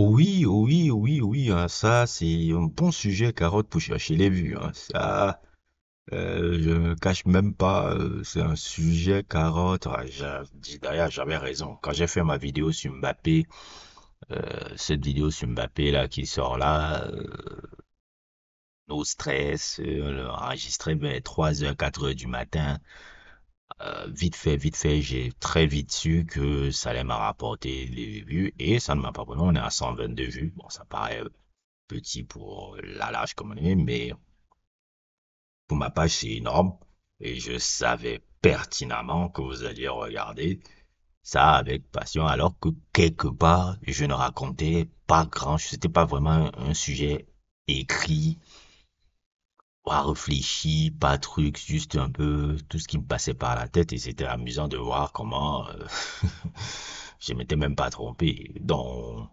Oui, oui, oui, oui, hein, ça, c'est un bon sujet, carotte, pour chercher les vues, hein. Ça, je ne cache même pas, c'est un sujet, carotte. Ah, dis d'ailleurs, j'avais raison. Quand j'ai fait ma vidéo sur Mbappé, cette vidéo sur Mbappé, là, qui sort là, no stress, enregistré vers 3 h 4 h du matin, vite fait, j'ai très vite su que ça allait me rapporter les vues, et ça ne m'a pas pris. On est à 122 vues. Bon, ça paraît petit pour la lâche comme on est, mais pour ma page, c'est énorme. Et je savais pertinemment que vous alliez regarder ça avec passion, alors que quelque part, je ne racontais pas grand, c'était pas vraiment un sujet écrit, pas réfléchi, pas truc, juste un peu tout ce qui me passait par la tête, et c'était amusant de voir comment je m'étais même pas trompé. Donc,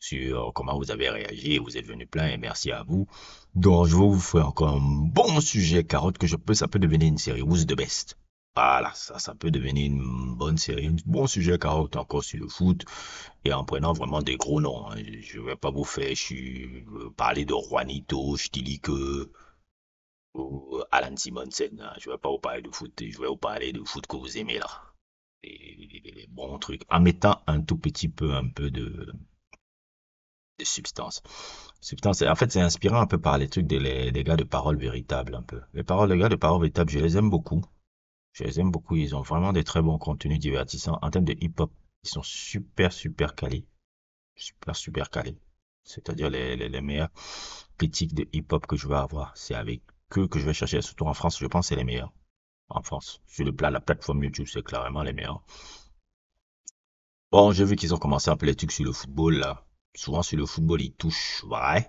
sur comment vous avez réagi, vous êtes venu plein et merci à vous. Donc, je vais vous faire encore un bon sujet carotte que ça peut devenir une série. Who's the best? Voilà, ça peut devenir une bonne série, un bon sujet carotte encore sur le foot et en prenant vraiment des gros noms, hein. Je vais pas vous faire parler de Juanito, que ou Alan Simonsen, hein. Je vais pas vous parler de foot, je vais vous parler de foot que vous aimez là. Les bons trucs, en mettant un tout petit peu, un peu de substance. Substance, en fait, c'est inspirant un peu par les trucs des gars de parole véritable, un peu. Les paroles des gars de parole véritable, je les aime beaucoup. Je les aime beaucoup. Ils ont vraiment des très bons contenus divertissants. En termes de hip-hop, ils sont super, super calés. Super, super calés. C'est-à-dire les meilleurs critiques de hip-hop que je vais avoir. C'est avec eux que je vais chercher. Surtout en France, je pense que c'est les meilleurs. En France. Sur la plateforme YouTube, c'est clairement les meilleurs. Bon, j'ai vu qu'ils ont commencé un peu les trucs sur le football, là. Souvent, sur le football, ils touchent, ouais.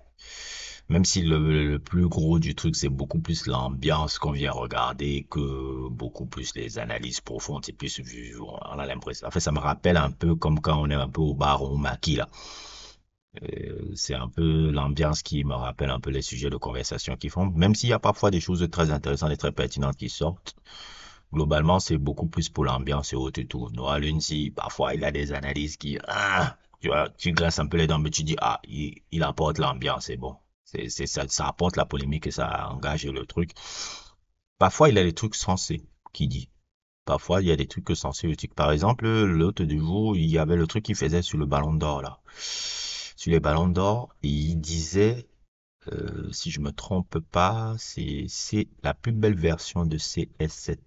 Même si le plus gros du truc, c'est beaucoup plus l'ambiance qu'on vient regarder que beaucoup plus les analyses profondes. C'est plus, on a l'impression. En fait, ça me rappelle un peu comme quand on est un peu au bar au maquis, là. C'est un peu l'ambiance qui me rappelle un peu les sujets de conversation qu'ils font. Même s'il y a parfois des choses très intéressantes et très pertinentes qui sortent. Globalement, c'est beaucoup plus pour l'ambiance et autres et tout. Noah Lunzi, parfois, il a des analyses qui, tu vois, tu grinces un peu les dents, mais tu dis, il apporte l'ambiance, c'est bon. Ça apporte la polémique et ça engage le truc. Parfois, il a des trucs sensés qu'il dit. Parfois, il y a des trucs sensés. Par exemple, l'autre du jour, il y avait le truc qu'il faisait sur le ballon d'or, là. Sur les ballons d'or, il disait, si je me trompe pas, c'est la plus belle version de CS7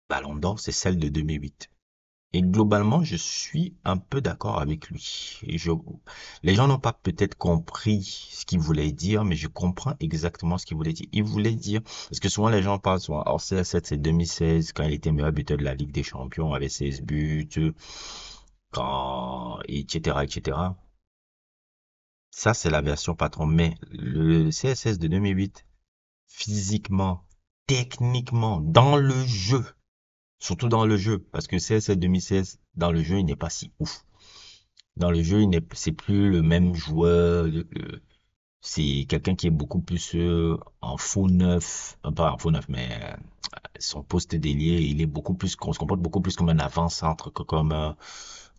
Ballon d'Or, c'est celle de 2008. Et globalement, je suis un peu d'accord avec lui. Les gens n'ont pas peut-être compris ce qu'il voulait dire, mais je comprends exactement ce qu'il voulait dire. Il voulait dire, parce que souvent les gens parlent souvent, alors CR7 c'est 2016, quand il était meilleur buteur de la Ligue des Champions, avec 16 buts, etc., etc. Ça, c'est la version patron. Mais le CSS de 2008, physiquement, techniquement, dans le jeu, surtout dans le jeu, parce que CSS 2016, dans le jeu, il n'est pas si ouf. Dans le jeu, c'est plus le même joueur. C'est quelqu'un qui est beaucoup plus en faux neuf, pas en faux neuf, mais son poste d'ailier, il est beaucoup plus, on se comporte beaucoup plus comme un avant-centre que comme un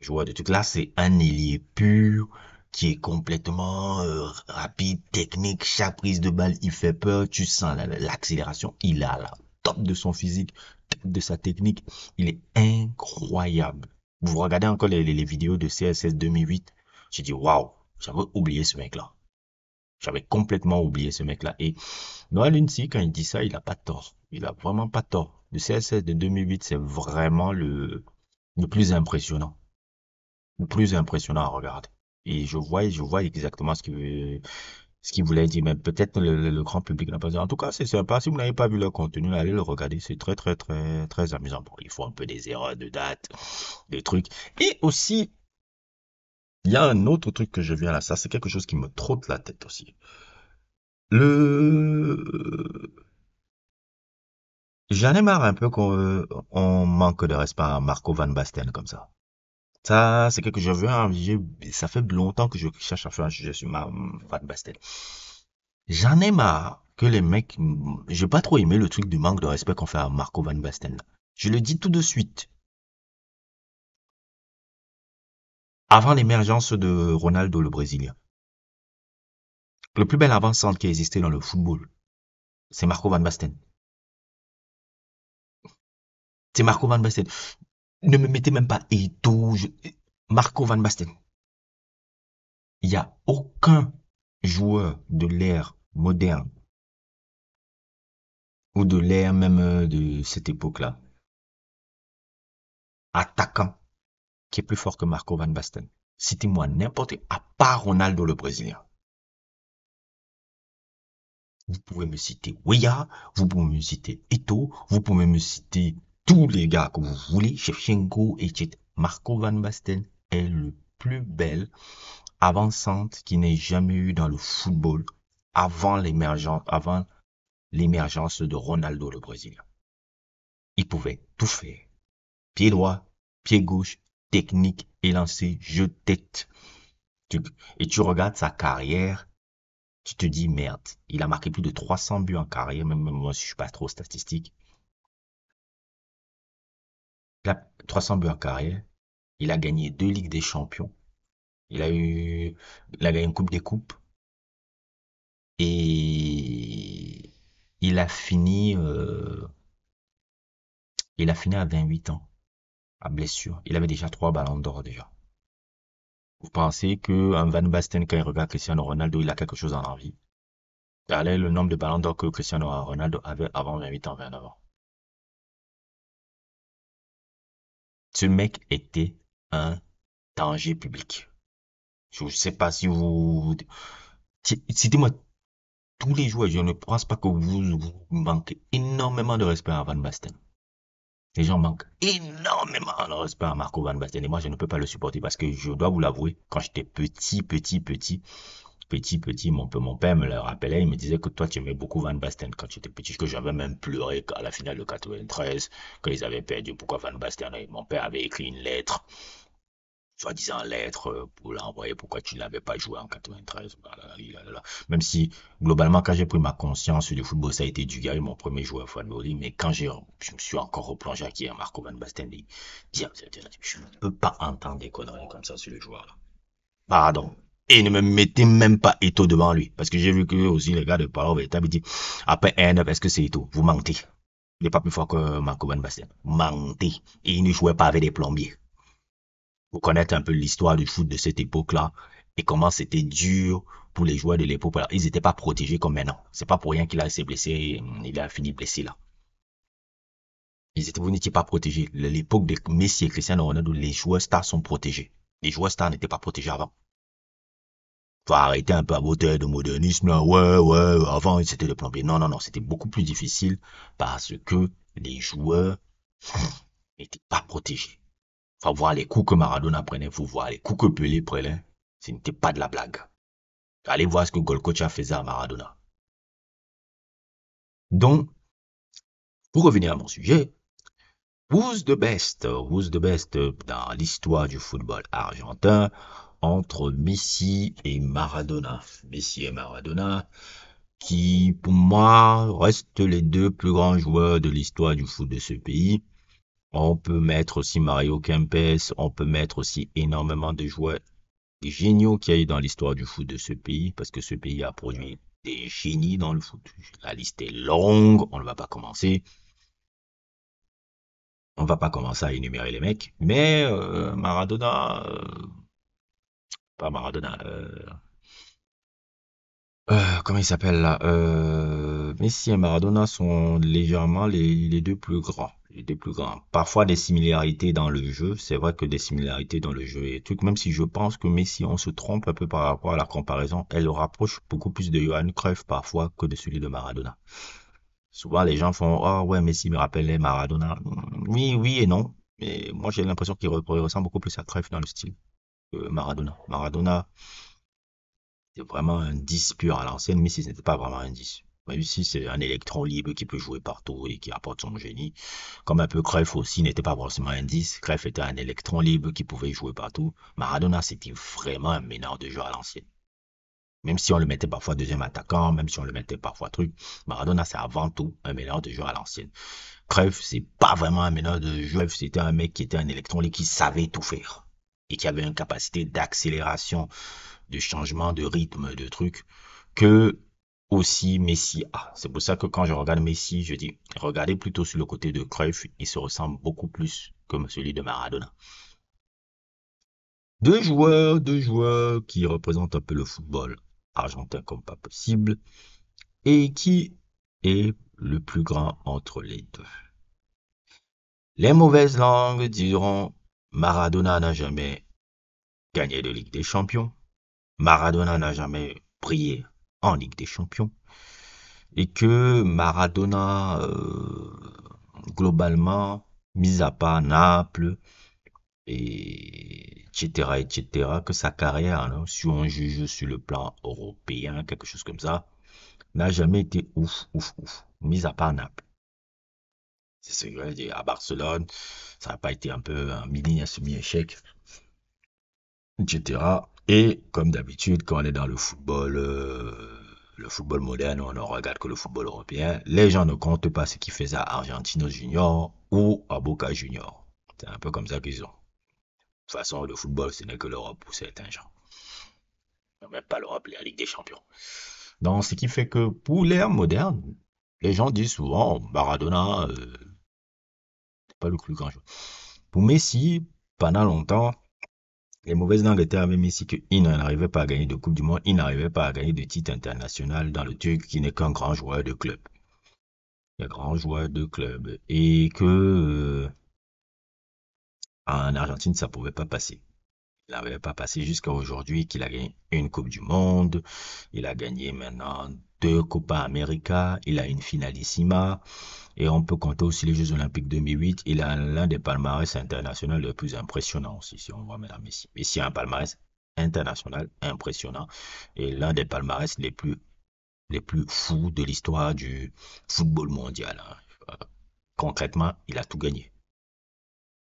joueur de truc. Là, c'est un ailier pur qui est complètement rapide, technique. Chaque prise de balle, il fait peur. Tu sens l'accélération. Il a la top de son physique, top de sa technique. Il est incroyable. Vous regardez encore les vidéos de CSS 2008. J'ai dit, waouh, j'avais oublié ce mec-là. J'avais complètement oublié ce mec-là. Et Noah Lunsi, quand il dit ça, il a pas tort. Il a vraiment pas tort. Le CSS de 2008, c'est vraiment le plus impressionnant. Le plus impressionnant à regarder. Et je vois exactement ce qu'il voulait dire. Mais peut-être le grand public n'a pas dit. En tout cas, c'est sympa. Si vous n'avez pas vu le contenu, allez le regarder. C'est très, très, très, très amusant. Bon, il faut un peu des erreurs de date, des trucs. Et aussi, il y a un autre truc que je viens là. Ça, c'est quelque chose qui me trotte la tête aussi. Le J'en ai marre un peu qu'on manque de respect à Marco Van Basten comme ça. Ça, c'est quelque chose que ça fait longtemps que je cherche à faire un sujet sur Van Basten. J'en ai marre que les mecs, j'ai pas trop aimé le truc du manque de respect qu'on fait à Marco Van Basten. Je le dis tout de suite. Avant l'émergence de Ronaldo, le Brésilien, le plus bel avant-centre qui a existé dans le football, c'est Marco Van Basten. C'est Marco Van Basten. Ne me mettez même pas Eto'o. Marco Van Basten. Il n'y a aucun joueur de l'ère moderne ou de l'ère même de cette époque-là, attaquant, qui est plus fort que Marco Van Basten. Citez-moi n'importe, à part Ronaldo le Brésilien. Vous pouvez me citer Weah, vous pouvez me citer Eto'o, vous pouvez me citer tous les gars que vous voulez, Shevchenko, etc. Marco Van Basten est le plus bel avant-centre qui n'ait jamais eu dans le football avant l'émergence de Ronaldo le Brésilien. Il pouvait tout faire. Pied droit, pied gauche, technique, élancé, jeu de tête. Et tu regardes sa carrière, tu te dis merde, il a marqué plus de 300 buts en carrière, même moi je suis pas trop statistique. Il a 300 buts en carrière, il a gagné 2 Ligues des Champions, il a gagné une Coupe des Coupes et il a fini, euh, il a fini à 28 ans, à blessure. Il avait déjà 3 ballons d'or déjà. Vous pensez que un Van Basten, quand il regarde Cristiano Ronaldo, il a quelque chose en envie? Quel le nombre de ballons d'or que Cristiano Ronaldo avait avant 28 ans, 29 ans? Ce mec était un danger public. Je ne sais pas si vous... Citez-moi tous les joueurs. Je ne pense pas que vous manquez énormément de respect à Van Basten. Les gens manquent énormément de respect à Marco Van Basten. Et moi, je ne peux pas le supporter parce que je dois vous l'avouer, quand j'étais petit, mon père me le rappelait, il me disait que toi tu aimais beaucoup Van Basten quand tu étais petit, que j'avais même pleuré à la finale de 93, quand ils avaient perdu, pourquoi Van Basten, et mon père avait écrit une lettre, soi-disant lettre, pour l'envoyer, pourquoi tu n'avais pas joué en 93, même si, globalement, quand j'ai pris ma conscience du football, ça a été Dugarry, mon premier joueur favori, mais quand je me suis encore replongé à qui est Marco Van Basten, je ne peux pas entendre des conneries comme ça sur le joueur, là. Pardon. Et ne me mettez même pas Eto'o devant lui. Parce que j'ai vu que aussi les gars de Palo Véritable dit, après R9, est-ce que c'est Eto'o? Vous mentez. Il n'est pas plus fort que Marco Van Basten. Mentez. Et il ne jouait pas avec des plombiers. Vous connaissez un peu l'histoire du foot de cette époque-là et comment c'était dur pour les joueurs de l'époque. Ils n'étaient pas protégés comme maintenant. C'est pas pour rien qu'il a été blessé, il a fini blessé là. Vous n'étiez pas protégés. L'époque de Messi et Cristiano Ronaldo, les joueurs stars sont protégés. Les joueurs stars n'étaient pas protégés avant. Faut arrêter un peu à beauté de modernisme, là. Ouais, ouais, avant, c'était le plombier. Non, non, non, c'était beaucoup plus difficile parce que les joueurs n'étaient pas protégés. Faut voir les coups que Maradona prenait, faut voir les coups que Pelé prenait. Ce n'était pas de la blague. Allez voir ce que Golcocha faisait à Maradona. Donc, pour revenir à mon sujet, who's the best dans l'histoire du football argentin entre Messi et Maradona. Messi et Maradona, qui pour moi restent les deux plus grands joueurs de l'histoire du foot de ce pays. On peut mettre aussi Mario Kempes, on peut mettre aussi énormément de joueurs géniaux qu'il y a eu dans l'histoire du foot de ce pays, parce que ce pays a produit des génies dans le foot. La liste est longue, on ne va pas commencer. On va pas commencer à énumérer les mecs, mais Maradona, pas Maradona, comment il s'appelle là? Messi et Maradona sont légèrement les deux plus grands. Les deux plus grands. Parfois des similarités dans le jeu. C'est vrai que des similarités dans le jeu et tout. Même si je pense que Messi, on se trompe un peu par rapport à la comparaison. Elle le rapproche beaucoup plus de Johan Cruyff parfois que de celui de Maradona. Souvent les gens font, oh ouais, Messi me rappelait Maradona. Oui, oui et non. Mais moi j'ai l'impression qu'il ressemble beaucoup plus à Cruyff dans le style que Maradona. Maradona, c'est vraiment un 10 pur à l'ancienne, mais si ce n'était pas vraiment un 10. Même si c'est un électron libre qui peut jouer partout et qui apporte son génie. Comme un peu Cruyff aussi n'était pas forcément un 10. Cruyff était un électron libre qui pouvait jouer partout. Maradona, c'était vraiment un meneur de jeu à l'ancienne. Même si on le mettait parfois deuxième attaquant, même si on le mettait parfois truc, Maradona, c'est avant tout un meneur de jeu à l'ancienne. Cruyff, c'est pas vraiment un meneur de jeu. Cruyff, c'était un mec qui était un électron libre qui savait tout faire. et qui avait une capacité d'accélération, de changement de rythme, de trucs, que aussi Messi a. C'est pour ça que quand je regarde Messi, je dis, regardez plutôt sur le côté de Cruyff, il se ressemble beaucoup plus que celui de Maradona. Deux joueurs qui représentent un peu le football argentin comme pas possible, et qui est le plus grand entre les deux. Les mauvaises langues diront Maradona n'a jamais gagné de Ligue des Champions, Maradona n'a jamais brillé en Ligue des Champions, et que Maradona, globalement, mis à part Naples, et etc., que sa carrière, hein, si on juge sur le plan européen, quelque chose comme ça, n'a jamais été ouf, ouf, ouf, mis à part Naples. C'est ce que je veux dire. À Barcelone, ça n'a pas été un peu un mini, un semi-échec, etc. Et comme d'habitude, quand on est dans le football moderne, on ne regarde que le football européen, les gens ne comptent pas ce qu'ils faisaient à Argentinos Junior ou à Boca Junior. C'est un peu comme ça qu'ils ont. De toute façon, le football, ce n'est que l'Europe pour certains gens. Même pas l'Europe, la Ligue des Champions. Donc, ce qui fait que pour l'ère moderne, les gens disent souvent Maradona, c'est pas le plus grand joueur. Pour Messi, pendant longtemps, les mauvaises langues étaient avec Messi qu'il n'arrivait pas à gagner de Coupe du Monde, il n'arrivait pas à gagner de titre international dans le truc qui n'est qu'un grand joueur de club. Un grand joueur de club. Et que en Argentine, ça pouvait pas passer. Il n'avait pas passé jusqu'à aujourd'hui qu'il a gagné une Coupe du Monde. Il a gagné maintenant deux Copa América. Il a une finalissima. Et on peut compter aussi les Jeux Olympiques 2008. Il a l'un des palmarès internationaux les plus impressionnants aussi, si on voit Mesdames Messi. Messi a un palmarès international impressionnant et l'un des palmarès les plus fous de l'histoire du football mondial, hein. Concrètement, il a tout gagné.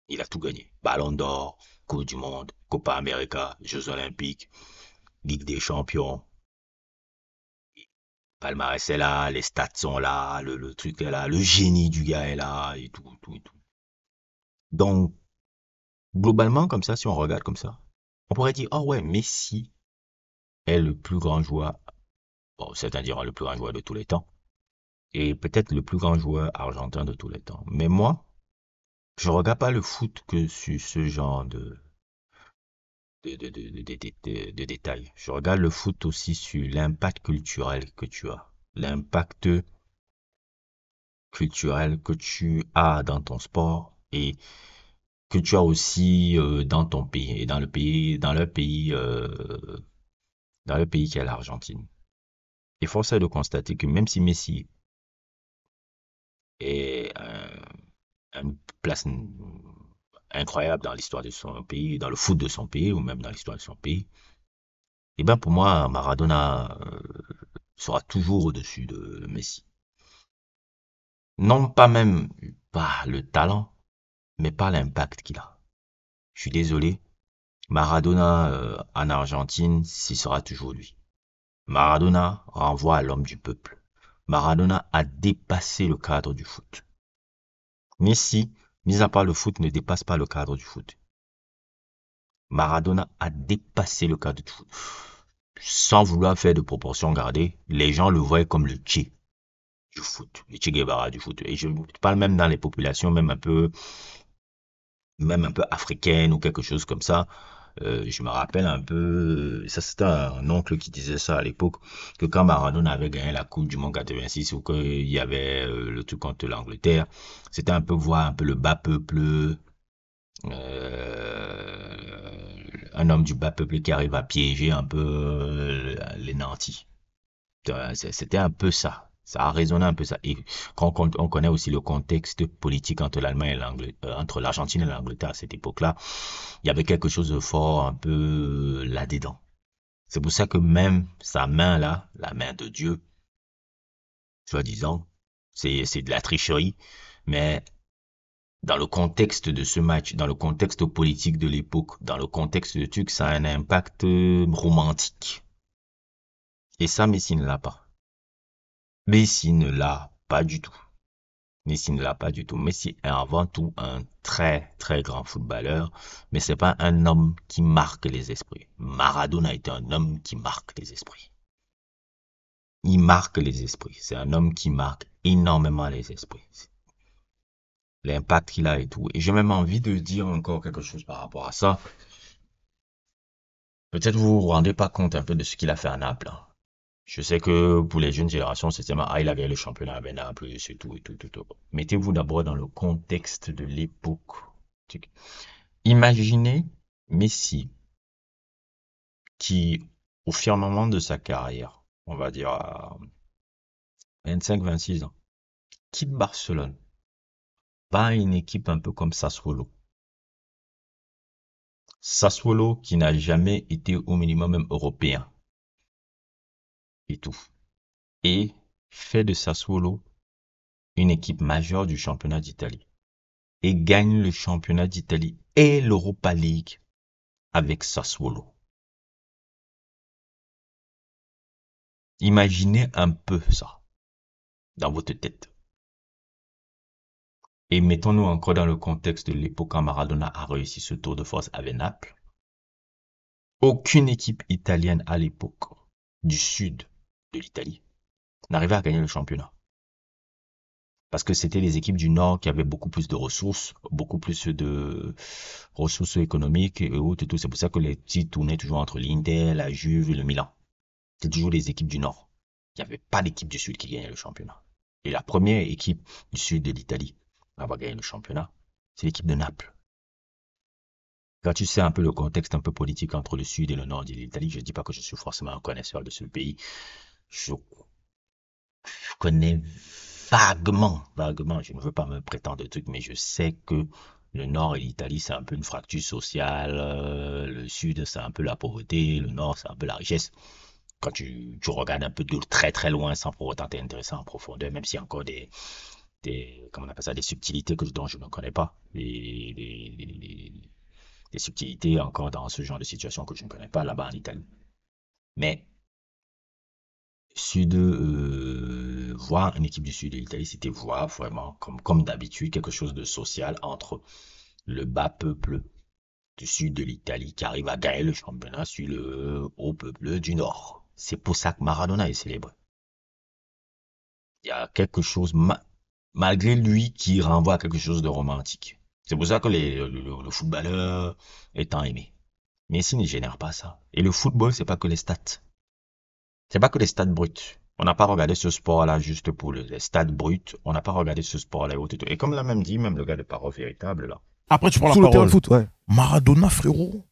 Il a tout gagné. Ballon d'or, Coupe du Monde, Copa América, Jeux Olympiques, Ligue des Champions. Palmarès est là, les stats sont là, le truc est là, le génie du gars est là, et tout, tout, et tout. Donc, globalement, comme ça, si on regarde comme ça, on pourrait dire, oh ouais, Messi est le plus grand joueur, bon, certains diront le plus grand joueur de tous les temps, et peut-être le plus grand joueur argentin de tous les temps. Mais moi, je regarde pas le foot que sur ce genre de détails. Je regarde le foot aussi sur l'impact culturel que tu as, l'impact culturel que tu as dans ton sport et que tu as aussi dans ton pays et dans le pays qui est l'Argentine. Et force est de constater que même si Messi est une place incroyable dans l'histoire de son pays, dans le foot de son pays ou même dans l'histoire de son pays, et ben pour moi Maradona sera toujours au-dessus de Messi. Non pas même par le talent, mais par l'impact qu'il a. Je suis désolé, Maradona en Argentine, ce sera toujours lui. Maradona renvoie à l'homme du peuple. Maradona a dépassé le cadre du foot. Messi, mis à part le foot, ne dépasse pas le cadre du foot. Maradona a dépassé le cadre du foot. Sans vouloir faire de proportions gardées, les gens le voient comme le Che du foot, le Che Guevara du foot. Et je parle même dans les populations, même un peu africaines ou quelque chose comme ça. Je me rappelle un peu, ça c'était un oncle qui disait ça à l'époque, que quand Maradona avait gagné la Coupe du Monde 86 ou qu'il y avait le truc contre l'Angleterre, c'était un peu voir un peu le bas peuple, un homme du bas peuple qui arrive à piéger un peu les nantis. C'était un peu ça. Ça a résonné un peu ça. Et quand on connaît aussi le contexte politique entre l'Allemagne et entre l'Argentine et l'Angleterre à cette époque-là, il y avait quelque chose de fort un peu là-dedans. C'est pour ça que même sa main là, la main de Dieu, soi-disant, c'est de la tricherie, mais dans le contexte de ce match, dans le contexte politique de l'époque, dans le contexte de truc, ça a un impact romantique. Et ça, Messi ne l'a pas. Messi ne l'a pas du tout. Messi ne l'a pas du tout. Messi est avant tout un très, très grand footballeur, mais c'est pas un homme qui marque les esprits. Maradona est un homme qui marque les esprits. Il marque les esprits. C'est un homme qui marque énormément les esprits. L'impact qu'il a et tout. Et j'ai même envie de dire encore quelque chose par rapport à ça. Peut-être vous vous rendez pas compte un peu de ce qu'il a fait à Naples, hein. Je sais que pour les jeunes générations, c'est tellement, il a gagné le championnat avec Naples, c'est tout, et tout, tout, tout. Mettez-vous d'abord dans le contexte de l'époque. Imaginez Messi qui, au firmament de sa carrière, on va dire à 25-26 ans, quitte Barcelone, va à une équipe un peu comme Sassuolo. Sassuolo qui n'a jamais été au minimum même européen et tout. Et fait de Sassuolo une équipe majeure du championnat d'Italie. Et gagne le championnat d'Italie et l'Europa League avec Sassuolo. Imaginez un peu ça dans votre tête. Et mettons-nous encore dans le contexte de l'époque quand Maradona a réussi ce tour de force avec Naples. Aucune équipe italienne à l'époque du sud de l'Italie n'arrivait à gagner le championnat. Parce que c'était les équipes du nord qui avaient beaucoup plus de ressources, beaucoup plus de ressources économiques et autres et tout. C'est pour ça que les titres tournaient toujours entre l'Inter, la Juve et le Milan. C'est toujours les équipes du nord. Il n'y avait pas d'équipe du sud qui gagnait le championnat. Et la première équipe du sud de l'Italie à avoir gagné le championnat, c'est l'équipe de Naples. Quand tu sais un peu le contexte un peu politique entre le sud et le nord de l'Italie, je ne dis pas que je suis forcément un connaisseur de ce pays. Je connais vaguement, je ne veux pas me prétendre de trucs, mais je sais que le nord et l'Italie, c'est un peu une fracture sociale. Le sud, c'est un peu la pauvreté. Le nord, c'est un peu la richesse. Quand tu regardes un peu de très très loin sans pour autant t'intéresser en profondeur, même s'il y a encore comment on appelle ça, des subtilités dont je ne connais pas, des subtilités encore dans ce genre de situation que je ne connais pas là-bas en Italie. Mais voir une équipe du sud de l'Italie, c'était voir vraiment, comme d'habitude, quelque chose de social entre le bas peuple du sud de l'Italie qui arrive à gagner le championnat sur le haut peuple du nord. C'est pour ça que Maradona est célébré. Il y a quelque chose, malgré lui, qui renvoie à quelque chose de romantique. C'est pour ça que le footballeur est tant aimé. Messi ne génère pas ça. Et le football, c'est pas que les stats. C'est pas que les stats bruts. On n'a pas regardé ce sport-là juste pour les stats bruts. On n'a pas regardé ce sport-là. Et comme l'a même dit, même le gars de Parole Véritable, là. Après, tu prends Sur la le terrain parole. de foot, ouais. Maradona, frérot.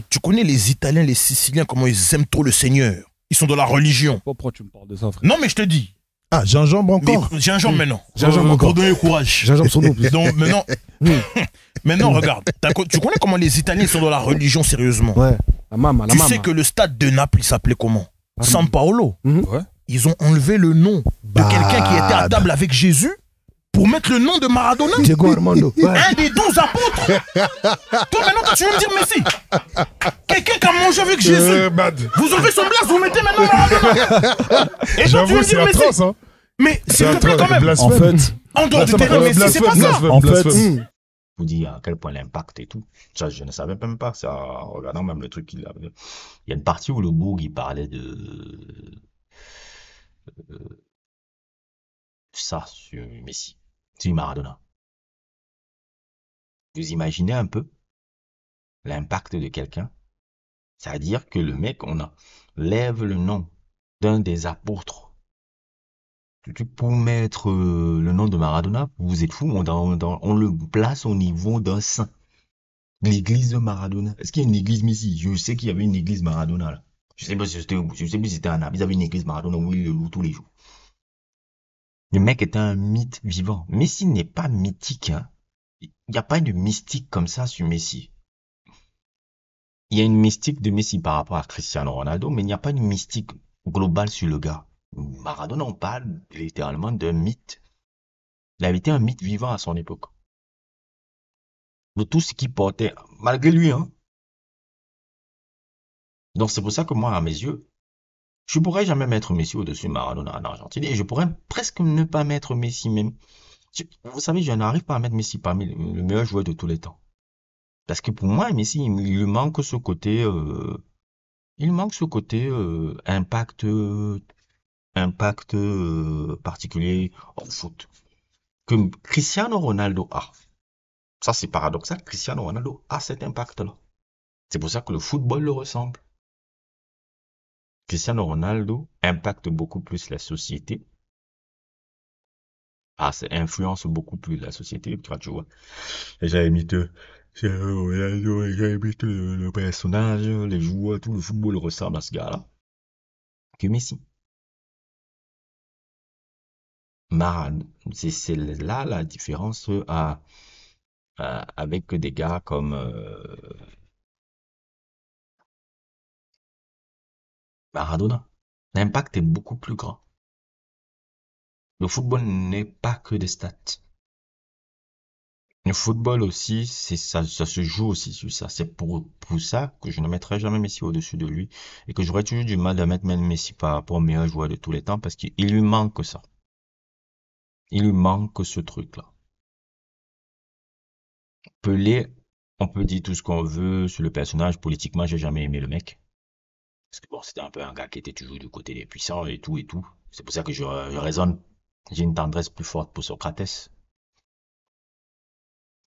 Tu connais les Italiens, les Siciliens, comment ils aiment trop le Seigneur. Ils sont de la religion. Pourquoi tu me parles de ça, frère? Non, mais je te dis. Ah, gingembre encore. Mais j'ai un genre maintenant. Gingembre encore. Pour donner courage. Gingembre son nom. Donc maintenant, maintenant regarde. Tu connais comment les Italiens sont dans la religion sérieusement. Ouais. La mama, la Tu mama. sais que le stade de Naples, il s'appelait comment? San Paolo. Ouais. Ils ont enlevé le nom de quelqu'un qui était à table avec Jésus pour mettre le nom de Maradona. Diego Armando. Ouais. Un des 12 apôtres. Toi maintenant, tu veux me dire Messi? Quelqu'un qui a mangé avec Jésus. Vous enlevez son blase, vous mettez maintenant Maradona. Et toi, tu J'avoue, veux me c'est dire Messi? atroce, hein. Mais s'il te plaît quand même. Blasphème. En fait, En dehors du terrain, Messi, c'est pas ça. en fait, Blasphème. Vous dit à quel point l'impact et tout. Ça, je ne savais même pas. Ça, en regardant même le truc qu'il avait. Il y a une partie où le Bourg, il parlait de ça sur Messi, sur Maradona. Vous imaginez un peu l'impact de quelqu'un? C'est-à-dire que le mec, lève le nom d'un des apôtres pour mettre le nom de Maradona. Vous êtes fous, on le place au niveau d'un saint. L'église de Maradona. Est-ce qu'il y a une église Messi? Je sais qu'il y avait une église Maradona là. Je sais pas si c'était un arbre. Ils avaient une église Maradona où ils le louent tous les jours. Le mec était un mythe vivant. Messi n'est pas mythique, hein. Il n'y a pas de mystique comme ça sur Messi. Il y a une mystique de Messi par rapport à Cristiano Ronaldo, mais il n'y a pas une mystique globale sur le gars. Maradona, on parle littéralement d'un mythe. Il avait été un mythe vivant à son époque. De tout ce qu'il portait, malgré lui, hein. Donc c'est pour ça que moi, à mes yeux, je pourrais jamais mettre Messi au-dessus de Maradona en Argentine et je pourrais presque ne pas mettre Messi même Vous savez, je n'arrive pas à mettre Messi parmi le meilleur joueur de tous les temps. Parce que pour moi, Messi, il lui manque ce côté, impact, particulier au foot que Cristiano Ronaldo a. Ça, c'est paradoxal. Cristiano Ronaldo a cet impact-là. C'est pour ça que le football le ressemble. Cristiano Ronaldo impacte beaucoup plus la société. Ah, ça influence beaucoup plus la société, tu vois. Et j'ai imité, j'ai imité le personnage, les joueurs, tout le football ressemble à ce gars-là. Que Messi. Maradona, c'est là la différence avec des gars comme Maradona. L'impact est beaucoup plus grand. Le football n'est pas que des stats. Le football aussi, c'est ça, ça se joue aussi sur ça. C'est pour ça que je ne mettrai jamais Messi au-dessus de lui et que j'aurais toujours du mal à mettre même Messi par rapport au meilleur joueur de tous les temps parce qu'il lui manque ça. Il lui manque ce truc-là. Pelé, on peut dire tout ce qu'on veut sur le personnage. Politiquement, j'ai jamais aimé le mec. Parce que bon, c'était un peu un gars qui était toujours du côté des puissants et tout et tout. C'est pour ça que je raisonne. J'ai une tendresse plus forte pour Socrates.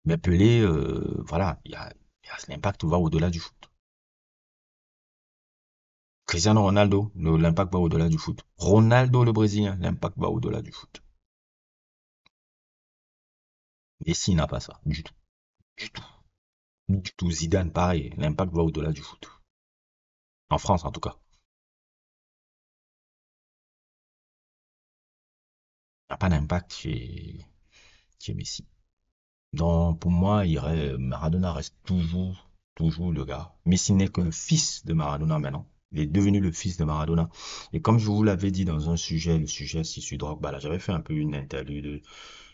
Mais Pelé, voilà, l'impact va au-delà du foot. Cristiano Ronaldo, l'impact va au-delà du foot. Ronaldo, le Brésilien, l'impact va au-delà du foot. Messi n'a pas ça, du tout. Du tout. Du tout. Zidane, pareil, l'impact va au-delà du foot. En France, en tout cas. Il n'y a pas d'impact chez Messi. Donc, pour moi, Maradona reste toujours le gars. Messi n'est que le fils de Maradona maintenant. Il est devenu le fils de Maradona. Et comme je vous l'avais dit dans un sujet, le sujet c'est sur Drogba, là, j'avais fait un peu une interview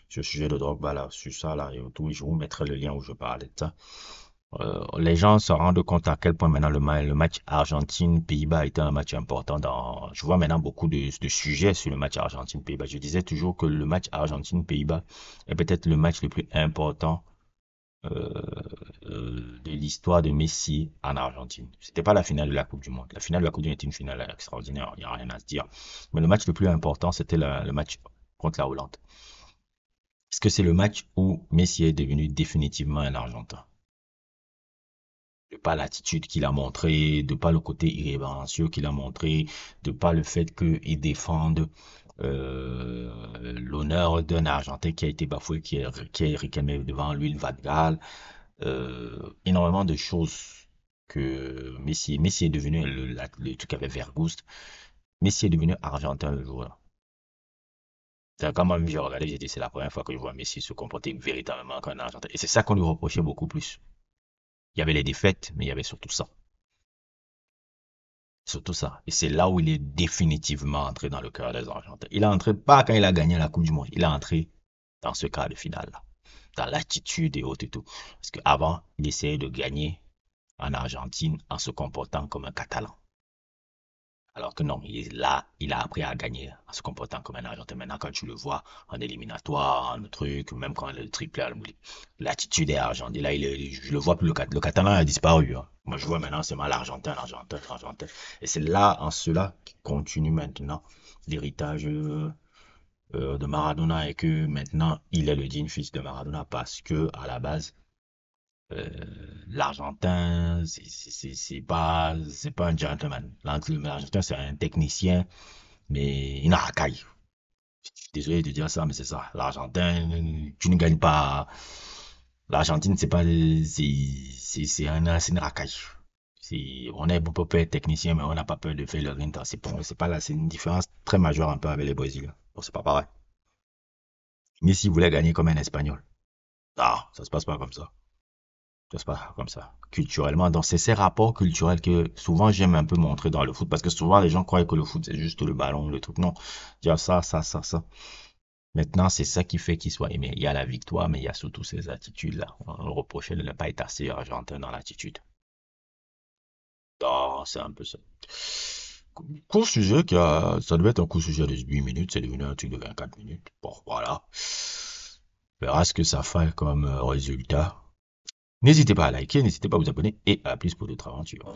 sur le sujet de Drogba, là, sur ça, là, et tout. Je vous mettrai le lien où je parlais de ça. Les gens se rendent compte à quel point maintenant le match Argentine-Pays-Bas a été un match important je vois maintenant beaucoup de sujets sur le match Argentine-Pays-Bas. Je disais toujours que le match Argentine-Pays-Bas est peut-être le match le plus important euh, de l'histoire de Messi en Argentine. C'était pas la finale de la Coupe du Monde. La finale de la Coupe du Monde était une finale extraordinaire, il n'y a rien à se dire. Mais le match le plus important, c'était le match contre la Hollande. Est-ce que c'est le match où Messi est devenu définitivement un Argentin? De par l'attitude qu'il a montré, de par le côté irrévérencieux qu'il a montré, de par le fait qu'il défende l'honneur d'un Argentin qui a été bafoué, qui est réclamé devant lui, le Van Gaal, énormément de choses que Messi est devenu le truc avec Vergust, Messi est devenu Argentin le jour-là. C'est quand même, j'ai regardé, j'ai dit, c'est la première fois que je vois Messi se comporter véritablement comme un Argentin. Et c'est ça qu'on lui reprochait beaucoup plus. Il y avait les défaites, mais il y avait surtout ça. Surtout ça. Et c'est là où il est définitivement entré dans le cœur des Argentins. Il est entré pas quand il a gagné la Coupe du Monde. Il est entré dans ce quart de finale-là. Dans l'attitude et autres et tout. Parce qu'avant, il essayait de gagner en Argentine en se comportant comme un Catalan. Alors que non, il a appris à gagner en se comportant comme un Argentin. Maintenant, quand tu le vois en éliminatoire, en truc, même quand le triplé, l'attitude est argentine. Là, je le vois plus, le Catalan a disparu. Hein. Moi, je vois maintenant, c'est mal l'Argentin. Et c'est là, en cela, qui continue maintenant l'héritage de Maradona et que maintenant, il est le digne fils de Maradona parce que, à la base, euh, l'Argentin, c'est pas un gentleman. L'Argentin, c'est un technicien, mais il n'a racaille. Je suis désolé de dire ça, mais c'est ça. L'Argentin, tu ne gagnes pas. L'Argentine, c'est une racaille. On est beaucoup peur technicien, mais on n'a pas peur de faire le rinta. C'est pas là, c'est une différence très majeure un peu avec les Brésiliens. Bon, c'est pas pareil. Mais s'ils voulaient gagner comme un Espagnol, ah, ça se passe pas comme ça. Ça se passe comme ça, culturellement. Donc, c'est ces rapports culturels que souvent j'aime un peu montrer dans le foot, parce que souvent les gens croient que le foot c'est juste le ballon, le truc. Non, il y a ça. Maintenant, c'est ça qui fait qu'il soit aimé. Il y a la victoire, mais il y a surtout ces attitudes-là. On le reprochait de ne pas être assez argentin dans l'attitude. Donc, c'est un peu ça. Court sujet ça devait être un court sujet de 8 minutes, c'est devenu un truc de 24 minutes. Bon, voilà. On verra ce que ça fait comme résultat. N'hésitez pas à liker, n'hésitez pas à vous abonner et à plus pour d'autres aventures.